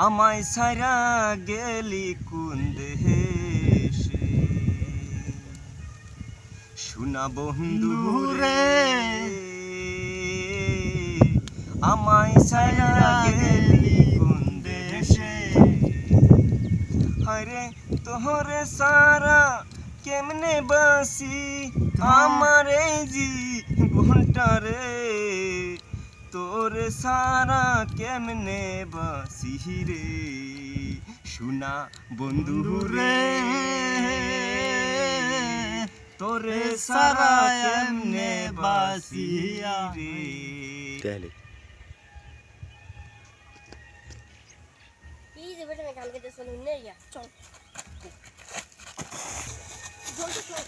আমায় ছাইরা গেলি কোন দেশে শোনা বন্ধু রে আমায় ছাইরা গেলি কোন দেশে হায়রে তোহরে সারা কেমনে বাসি আমার এই জীবনটারে তোরে সারা কেমনে বাসি রে শোনা বন্ধু রে তোরে সারা কেমনে বাসি রে তাহলে এই যে বেটা গান গাইতে চল নে ইয়া চল জলদি চল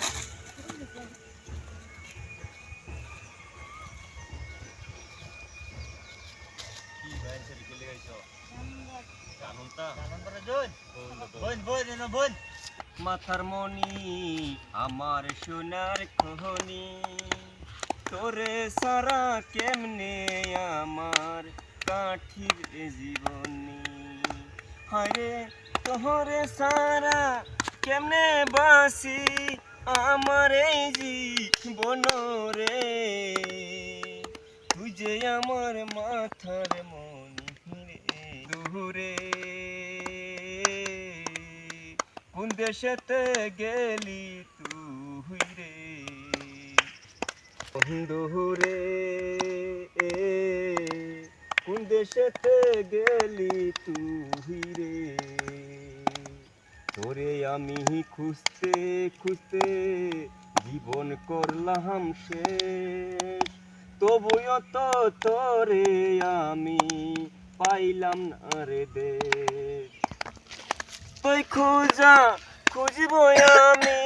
কি বাইরে রেখে গাইছো গানটা করে জোন বোন বোন এনো বোন মাথার মনি আমার সোনার খনি তোরে সারা কেমনে আমার কাঠির জীবনী হায়রে তোহরে সারা কেমনে বাসি আমার এই জীবন রে তুই যে আমার মাথার মনি রে দূরে কোন দেশেতে গেলি তুই রে বন্ধু রে কোন দেশেতে গেলি তুই রে তোরে আমি খুঁজতে খুঁজতে জীবন করলাম শেষ তবুও তো তোরে আমি পাইলাম না রে দেশ তুই খুঁজব আমি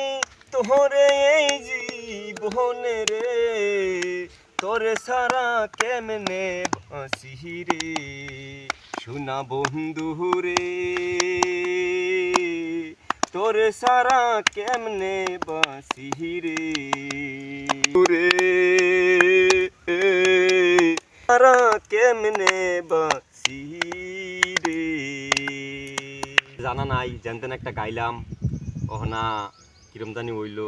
তোরে এই জীবনে রে তোরে সারা কেমনে বাসি রে শোনা বন্ধু রে তোরে সারা কেমনে বাসি রে রে সারা কেমনে বাসি রে জানা নাই জানতেন একটা গাইলাম ওহনা কিরম জানি হইলো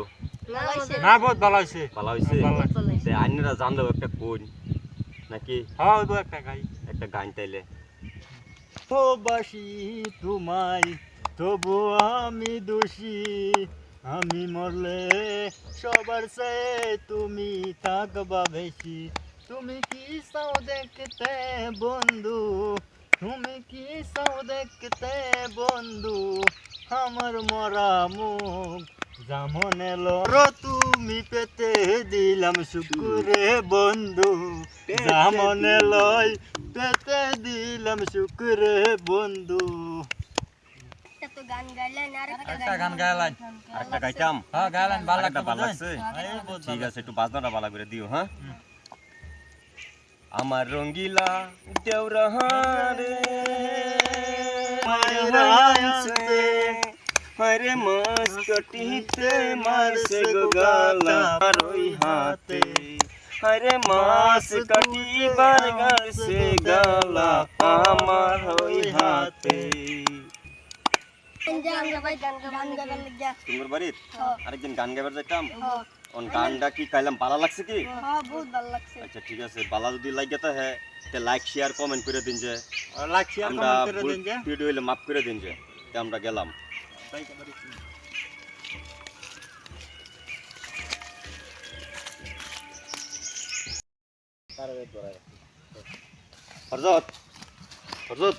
না বহুত ভালো হইছে ভালো হইছে সে আইনেরা জানলো একটা কোন নাকি হ্যাঁ ওই একটা গাই একটা গান তাইলে ও বাসি তোমায় তবু আমি দোষী আমি মরলে সবার চেয়ে তুমি থাকবা বেশি তুমি কি চাও দেখতে বন্ধু তুমি কি চাও দেখতে বন্ধু আমার মরা মুখ যেমন এলো তুমি পেতে দিলাম শুকুরে বন্ধু যেমন লয় পেতে দিলাম শুকুরে বন্ধু তো গান গাইলেন আর একটা গান গাইলাম আরেকটা গাইতাম হ্যাঁ গাইলাম ভালো আরেকটা ভালো লাগছে ঠিক আছে একটু বাজনাটা ভালো করে দিও হ্যাঁ আমার রঙ্গিলা দেওরাহারে হরে মাস কটিতে মারছে গো গালা রই হাতে হরে মাস কটিবার গালছে গালা আমার ওই হাতে তোমার বাড়ির আরেকদিন গান গাইবার যাইতাম গানটা কি কাইলাম ভালো লাগছে কি বহুত ভালো লাগছে আচ্ছা ঠিক আছে ভালো যদি লাগে তো হ্যাঁ লাইক শেয়ার কমেন্ট করে দিন যে লাইক শেয়ার কমেন্ট করে দিন যে ভিডিও হইলে মাফ করে দিন যে আমরা গেলাম হরজত হরজত